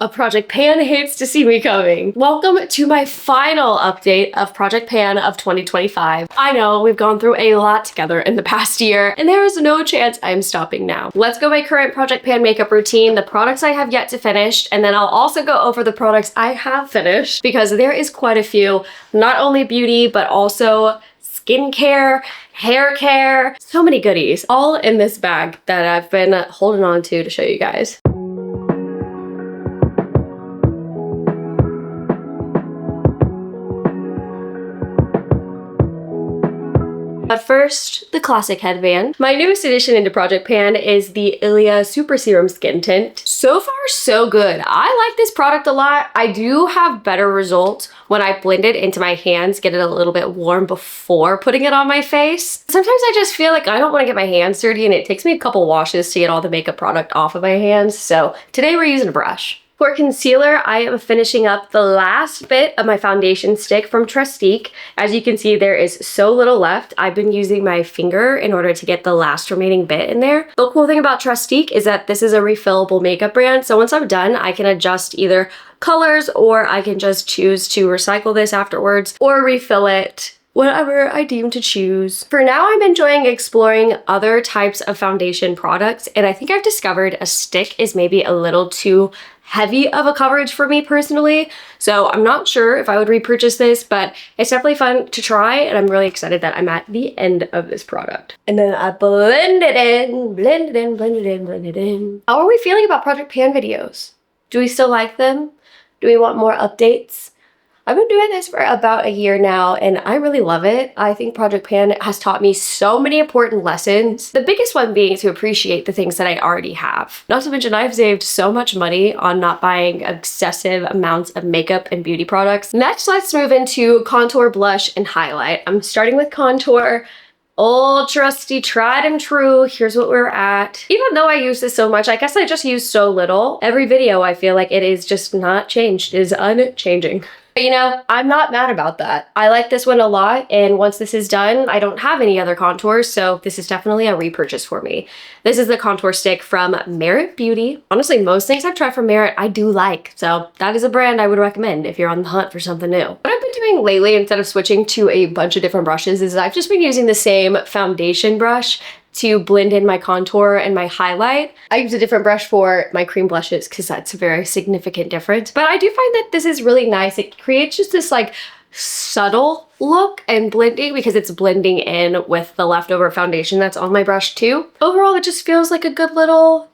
A Project Pan hates to see me coming. Welcome to my final update of Project Pan of 2025. I know we've gone through a lot together in the past year, and there is no chance I'm stopping now. Let's go my current Project Pan makeup routine, the products I have yet to finish, and then I'll also go over the products I have finished because there is quite a few, not only beauty, but also skincare, hair care, so many goodies, all in this bag that I've been holding on to show you guys. But first, the classic headband. My newest addition into Project Pan is the Ilia Super Serum Skin Tint. So far, so good. I like this product a lot. I do have better results when I blend it into my hands, get it a little bit warm before putting it on my face. Sometimes I just feel like I don't want to get my hands dirty, and it takes me a couple washes to get all the makeup product off of my hands. So today we're using a brush. For concealer, I am finishing up the last bit of my foundation stick from Trustique. As you can see, there is so little left. I've been using my finger in order to get the last remaining bit in there. The cool thing about Trustique is that this is a refillable makeup brand, so once I'm done, I can adjust either colors or I can just choose to recycle this afterwards or refill it. Whatever I deem to choose. For now, I'm enjoying exploring other types of foundation products, and I think I've discovered a stick is maybe a little too heavy of a coverage for me personally. So I'm not sure if I would repurchase this, but it's definitely fun to try, and I'm really excited that I'm at the end of this product. And then I blend it in, blend it in, blend it in, blend it in. How are we feeling about Project Pan videos? Do we still like them? Do we want more updates? I've been doing this for about a year now, and I really love it. I think Project Pan has taught me so many important lessons. The biggest one being to appreciate the things that I already have. Not to mention, I've saved so much money on not buying excessive amounts of makeup and beauty products. Next, let's move into contour, blush, and highlight. I'm starting with contour. Old trusty, tried and true. Here's what we're at. Even though I use this so much, I guess I just use so little. Every video, I feel like it is just not changed. It is unchanging. But you know, I'm not mad about that. I like this one a lot, and once this is done, I don't have any other contours, so this is definitely a repurchase for me. This is the contour stick from Merit Beauty. Honestly, most things I've tried from Merit, I do like, so that is a brand I would recommend if you're on the hunt for something new. What I've been doing lately, instead of switching to a bunch of different brushes, is I've just been using the same foundation brush to blend in my contour and my highlight. I use a different brush for my cream blushes because that's a very significant difference. But I do find that this is really nice. It creates just this like subtle look and blending because it's blending in with the leftover foundation that's on my brush too. Overall, it just feels like a good little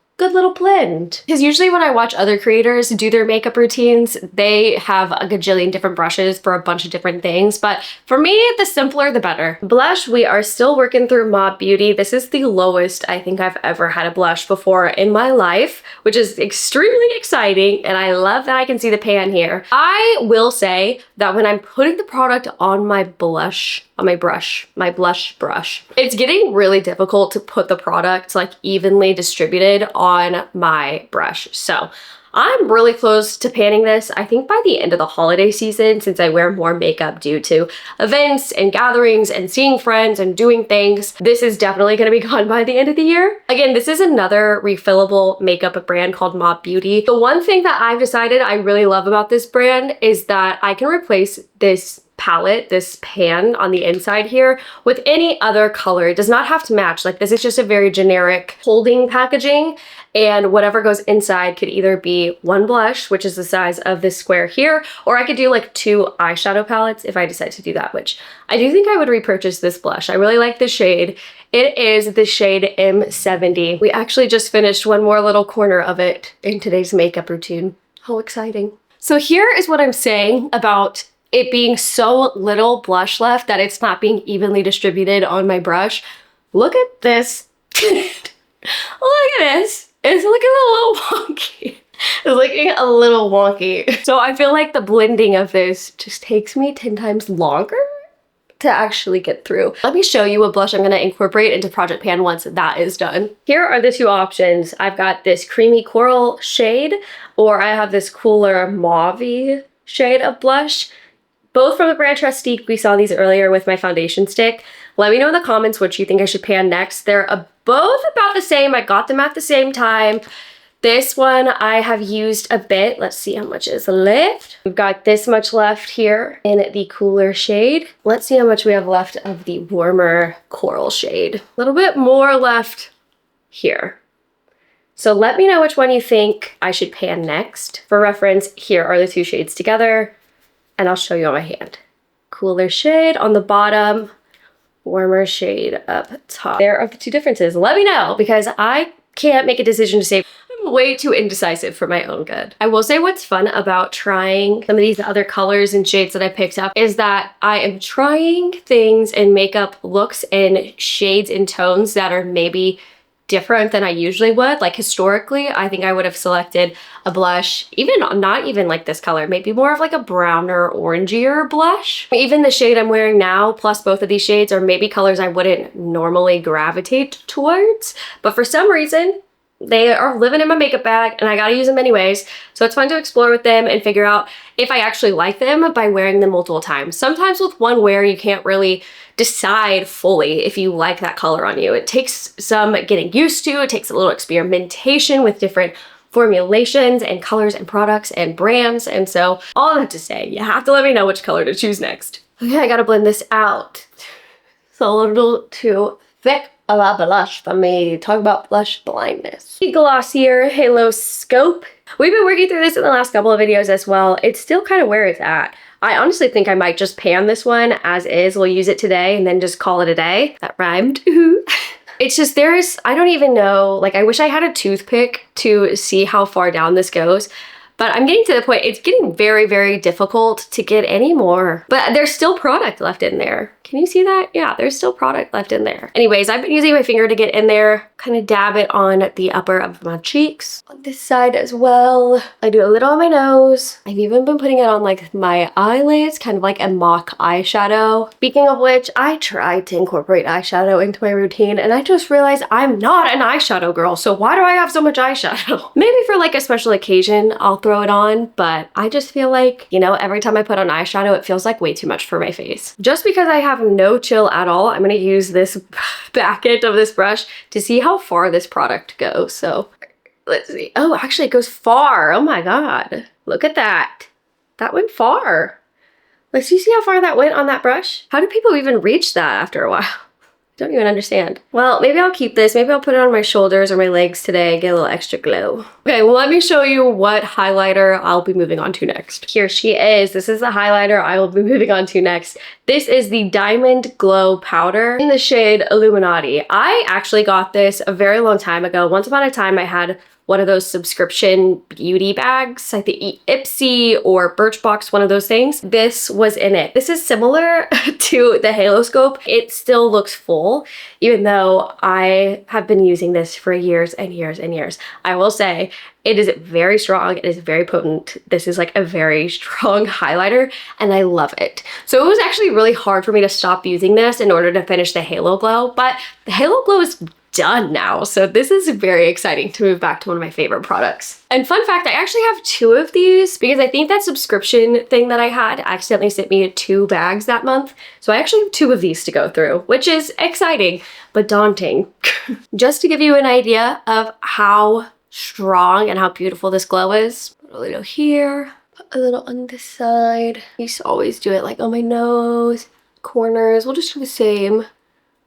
blend. Because usually when I watch other creators do their makeup routines, they have a gajillion different brushes for a bunch of different things, but for me, the simpler the better. Blush, we are still working through Mob Beauty. This is the lowest I think I've ever had a blush before in my life, which is extremely exciting, and I love that I can see the pan here. I will say that when I'm putting the product on my blush, on my brush, my blush brush, it's getting really difficult to put the product like evenly distributed on my brush. So I'm really close to panning this, I think by the end of the holiday season, since I wear more makeup due to events and gatherings and seeing friends and doing things. This is definitely gonna be gone by the end of the year. Again, this is another refillable makeup brand called Mob Beauty. The one thing that I've decided I really love about this brand is that I can replace this palette, this pan on the inside here, with any other color. It does not have to match. Like, this is just a very generic holding packaging, and whatever goes inside could either be one blush, which is the size of this square here, or I could do like 2 eyeshadow palettes if I decide to do that, which I do think I would repurchase this blush. I really like this shade. It is the shade M70. We actually just finished one more little corner of it in today's makeup routine. How exciting. So here is what I'm saying about it being so little blush left that it's not being evenly distributed on my brush. Look at this. Look at this. It's looking a little wonky. It's looking a little wonky. So I feel like the blending of this just takes me 10 times longer to actually get through. Let me show you what blush I'm gonna incorporate into Project Pan once that is done. Here are the two options. I've got this creamy coral shade, or I have this cooler mauve-y shade of blush. Both from the brand Trustique. We saw these earlier with my foundation stick. Let me know in the comments what you think I should pan next. They're both about the same. I got them at the same time. This one I have used a bit. Let's see how much is left. We've got this much left here in the cooler shade. Let's see how much we have left of the warmer coral shade. A little bit more left here. So let me know which one you think I should pan next. For reference, here are the two shades together, and I'll show you on my hand. Cooler shade on the bottom, warmer shade up top. There are the two differences. Let me know, because I can't make a decision to say I'm way too indecisive for my own good. I will say what's fun about trying some of these other colors and shades that I picked up is that I am trying things in makeup looks and shades and tones that are maybe different than I usually would. Like historically, I think I would have selected a blush, even not even like this color, maybe more of like a browner, orangier blush. Even the shade I'm wearing now, plus both of these shades, are maybe colors I wouldn't normally gravitate towards. But for some reason, they are living in my makeup bag and I gotta use them anyways. So it's fun to explore with them and figure out if I actually like them by wearing them multiple times. Sometimes with one wear, you can't really decide fully if you like that color on you. It takes some getting used to, it takes a little experimentation with different formulations and colors and products and brands. And so all that to say, you have to let me know which color to choose next. Okay, I gotta blend this out. It's a little too thick a la blush for me. Talk about blush blindness. Glossier Halo Scope. We've been working through this in the last couple of videos as well. It's still kind of where it's at. I honestly think I might just pan this one as is. We'll use it today and then just call it a day. That rhymed. It's just I don't even know, like I wish I had a toothpick to see how far down this goes. But I'm getting to the point, it's getting very, very difficult to get any more. But there's still product left in there. Can you see that? Yeah, there's still product left in there. Anyways, I've been using my finger to get in there, kind of dab it on the upper of my cheeks. On this side as well. I do a little on my nose. I've even been putting it on like my eyelids, kind of like a mock eyeshadow. Speaking of which, I tried to incorporate eyeshadow into my routine and I just realized I'm not an eyeshadow girl. So why do I have so much eyeshadow? Maybe for like a special occasion, I'll throw it on, but I just feel like, you know, every time I put on eyeshadow, it feels like way too much for my face. Just because I have no chill at all, I'm gonna use this back end of this brush to see how far this product goes. So let's see. Oh, actually it goes far. Oh my God. Look at that. That went far. Like, do you see how far that went on that brush? How do people even reach that after a while? Don't even understand. Well, maybe I'll keep this. Maybe I'll put it on my shoulders or my legs today, get a little extra glow. Okay, well, let me show you what highlighter I'll be moving on to next. Here she is. This is the highlighter I will be moving on to next. This is the Diamond Glow Powder in the shade Illuminati. I actually got this a very long time ago. Once upon a time, I had one of those subscription beauty bags, like the Ipsy or Birchbox, one of those things. This was in it. This is similar to the Halo Scope. It still looks full, even though I have been using this for years and years and years. I will say, it is very strong, it is very potent. This is like a very strong highlighter and I love it. So it was actually really hard for me to stop using this in order to finish the Halo Glow, but the Halo Glow is done now. So this is very exciting to move back to one of my favorite products. And fun fact, I actually have 2 of these because I think that subscription thing that I had accidentally sent me 2 bags that month. So I actually have 2 of these to go through, which is exciting, but daunting. Just to give you an idea of how strong and how beautiful this glow is. Put a little here, put a little on this side. I used to always do it like on my nose, corners. We'll just do the same.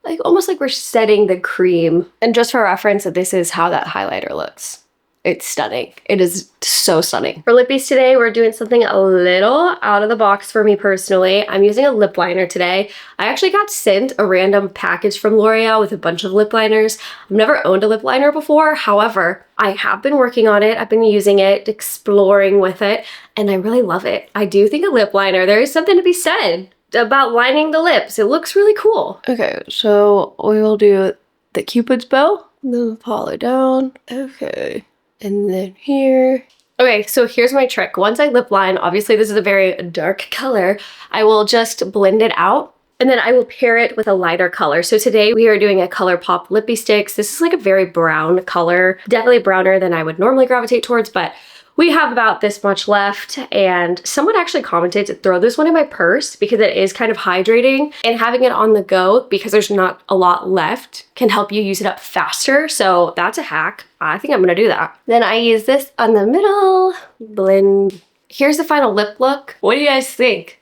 Like almost like we're setting the cream. And just for reference, this is how that highlighter looks. It's stunning. It is so stunning. For lippies today, we're doing something a little out of the box for me personally. I'm using a lip liner today. I actually got sent a random package from L'Oreal with a bunch of lip liners. I've never owned a lip liner before. However, I have been working on it. I've been using it, exploring with it, and I really love it. I do think a lip liner, there is something to be said about lining the lips. It looks really cool. Okay, so we will do the Cupid's bow, and then pull it down. Okay, and then here. Okay, so here's my trick. Once I lip line, obviously this is a very dark color, I will just blend it out and then I will pair it with a lighter color. So today we are doing a ColourPop Lippie Sticks. This is like a very brown color, definitely browner than I would normally gravitate towards, but We have about this much left, and someone actually commented to throw this one in my purse because it is kind of hydrating, and having it on the go because there's not a lot left can help you use it up faster. So that's a hack. I think I'm gonna do that. Then I use this on the middle, blend. Here's the final lip look. What do you guys think?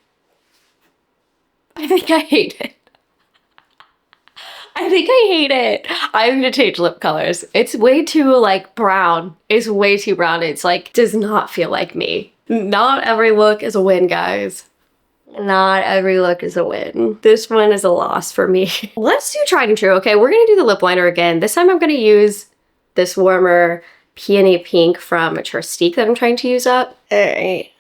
I think I hate it. I think I hate it. I'm gonna change lip colors. It's way too like brown. It's way too brown. It's like, does not feel like me. Not every look is a win, guys. Not every look is a win. This one is a loss for me. Let's do tried and true. Okay, we're gonna do the lip liner again. This time I'm gonna use this warmer Peony Pink from Trustique that I'm trying to use up. All right,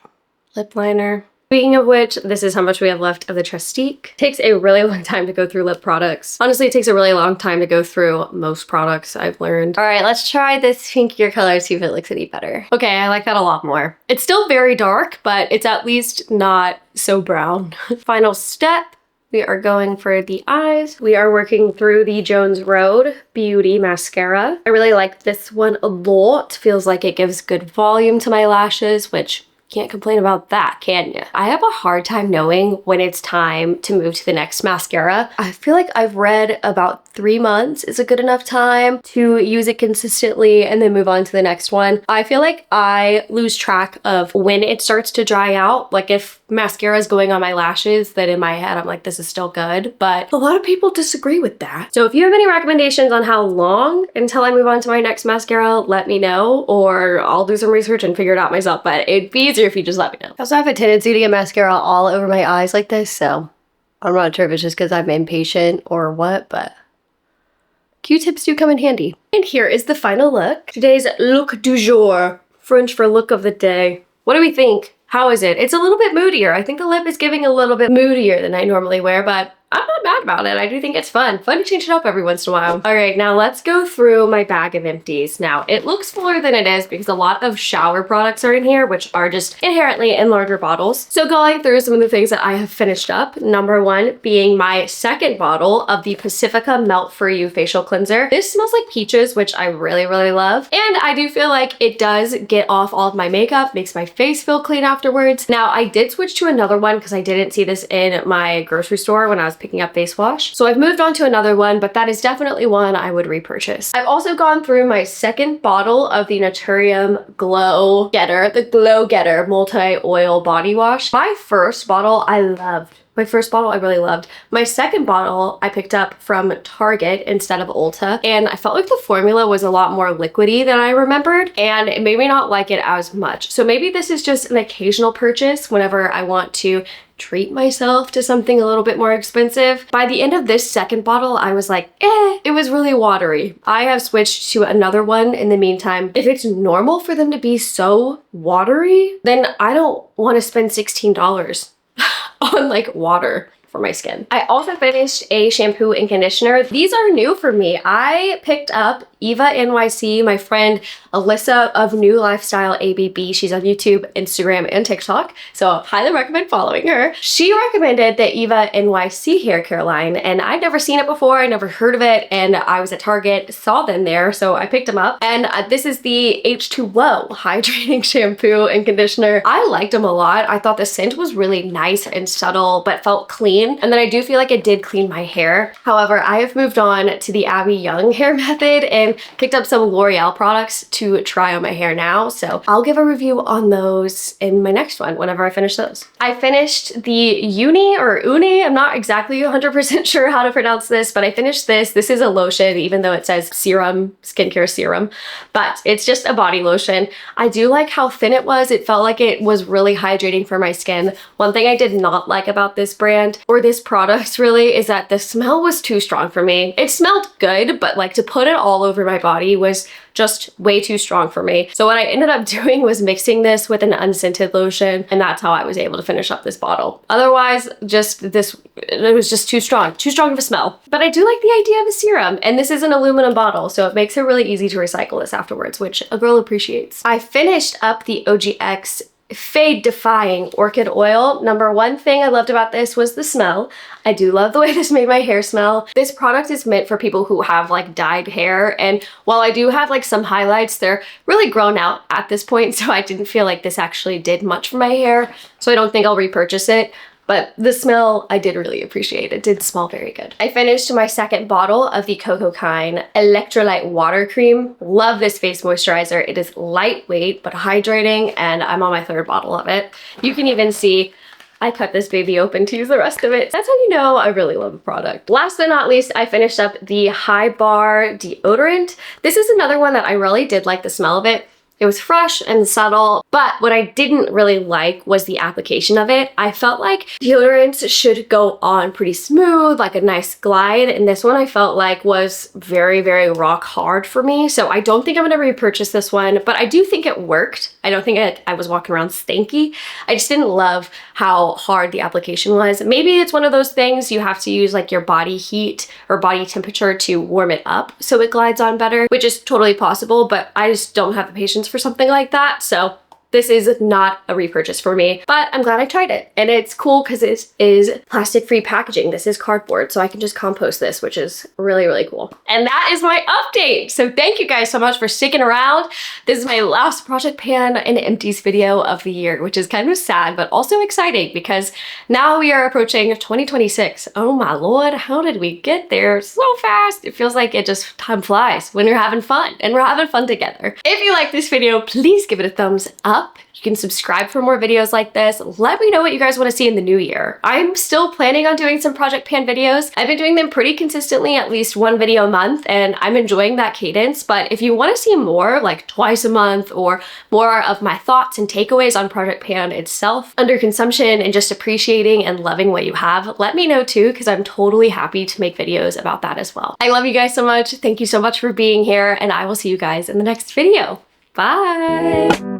lip liner. Speaking of which, this is how much we have left of the Trustique. It takes a really long time to go through lip products. Honestly, it takes a really long time to go through most products, I've learned. All right, let's try this pinkier color, see if it looks any better. Okay, I like that a lot more. It's still very dark, but it's at least not so brown. Final step. We are going for the eyes. We are working through the Jones Road Beauty Mascara. I really like this one a lot. Feels like it gives good volume to my lashes, which can't complain about that, can you? I have a hard time knowing when it's time to move to the next mascara. I feel like I've read about 3 months is a good enough time to use it consistently and then move on to the next one. I feel like I lose track of when it starts to dry out. Like if mascara is going on my lashes, then in my head I'm like, this is still good. But a lot of people disagree with that. So if you have any recommendations on how long until I move on to my next mascara, let me know, or I'll do some research and figure it out myself. But it'd be easier if you just let me know. I also have a tendency to get mascara all over my eyes like this, so I'm not sure if it's just because I'm impatient or what, but Q-tips do come in handy. And here is the final look. Today's look du jour, French for look of the day. What do we think? How is it? It's a little bit moodier. I think the lip is giving a little bit moodier than I normally wear, but I'm not mad about it. I do think it's fun. Fun to change it up every once in a while. All right, now let's go through my bag of empties. Now, it looks fuller than it is because a lot of shower products are in here, which are just inherently in larger bottles. So going through some of the things that I have finished up, number one being my second bottle of the Pacifica Melt For You Facial Cleanser. This smells like peaches, which I really, really love. And I do feel like it does get off all of my makeup, makes my face feel clean afterwards. Now, I did switch to another one because I didn't see this in my grocery store when I was picking up face wash. So I've moved on to another one, but that is definitely one I would repurchase. I've also gone through my second bottle of the Naturium Glow Getter, the Glow Getter Multi-Oil Body Wash. My first bottle I loved. My first bottle I really loved. My second bottle I picked up from Target instead of Ulta, and I felt like the formula was a lot more liquidy than I remembered, and it made me not like it as much. So maybe this is just an occasional purchase whenever I want to treat myself to something a little bit more expensive. By the end of this second bottle, I was like, it was really watery. I have switched to another one in the meantime. If it's normal for them to be so watery, then I don't want to spend $16 on like water for my skin. I also finished a shampoo and conditioner. These are new for me. I picked up Eva NYC, my friend Alyssa of New Lifestyle ABB. She's on YouTube, Instagram, and TikTok, so highly recommend following her. She recommended the Eva NYC hair care line, and I'd never seen it before. I never heard of it, and I was at Target, saw them there, so I picked them up. And this is the H2O hydrating shampoo and conditioner. I liked them a lot. I thought the scent was really nice and subtle, but felt clean. And then I do feel like it did clean my hair. However, I have moved on to the Abby Young hair method and picked up some L'Oreal products to try on my hair now. So I'll give a review on those in my next one whenever I finish those. I finished the Uni or Uni. I'm not exactly 100% sure how to pronounce this, but I finished this. This is a lotion, even though it says serum, skincare serum, but it's just a body lotion. I do like how thin it was. It felt like it was really hydrating for my skin. One thing I did not like about this brand or this product really is that the smell was too strong for me. It smelled good, but like to put it all over my body was just way too strong for me. So what I ended up doing was mixing this with an unscented lotion, and that's how I was able to finish up this bottle. Otherwise, it was just too strong of a smell. But I do like the idea of a serum, and this is an aluminum bottle, so it makes it really easy to recycle this afterwards, which a girl appreciates. I finished up the OGX fade-defying orchid oil. Number one thing I loved about this was the smell. I do love the way this made my hair smell. This product is meant for people who have like dyed hair, and while I do have like some highlights, they're really grown out at this point, so I didn't feel like this actually did much for my hair, so I don't think I'll repurchase it. But the smell, I did really appreciate. It did smell very good. I finished my second bottle of the Coco Kind Electrolyte Water Cream. Love this face moisturizer. It is lightweight but hydrating, and I'm on my third bottle of it. You can even see I cut this baby open to use the rest of it. That's how you know I really love a product. Last but not least, I finished up the High Bar deodorant. This is another one that I really did like the smell of it. It was fresh and subtle, but what I didn't really like was the application of it. I felt like deodorants should go on pretty smooth, like a nice glide, and this one I felt like was very, very rock hard for me. So I don't think I'm gonna repurchase this one, but I do think it worked. I don't think I was walking around stanky. I just didn't love how hard the application was. Maybe it's one of those things you have to use like your body heat or body temperature to warm it up so it glides on better, which is totally possible, but I just don't have the patience for something like that. So this is not a repurchase for me, but I'm glad I tried it. And it's cool because it is plastic-free packaging. This is cardboard, so I can just compost this, which is really, really cool. And that is my update. So thank you guys so much for sticking around. This is my last Project Pan and Empties video of the year, which is kind of sad, but also exciting because now we are approaching 2026. Oh my Lord, how did we get there so fast? It feels like time flies when you're having fun, and we're having fun together. If you like this video, please give it a thumbs up. You can subscribe for more videos like this. Let me know what you guys want to see in the new year. I'm still planning on doing some Project Pan videos. I've been doing them pretty consistently, at least one video a month, and I'm enjoying that cadence. But if you want to see more, like twice a month, or more of my thoughts and takeaways on Project Pan itself, underconsumption, and just appreciating and loving what you have, let me know too, because I'm totally happy to make videos about that as well. I love you guys so much. Thank you so much for being here, and I will see you guys in the next video. Bye!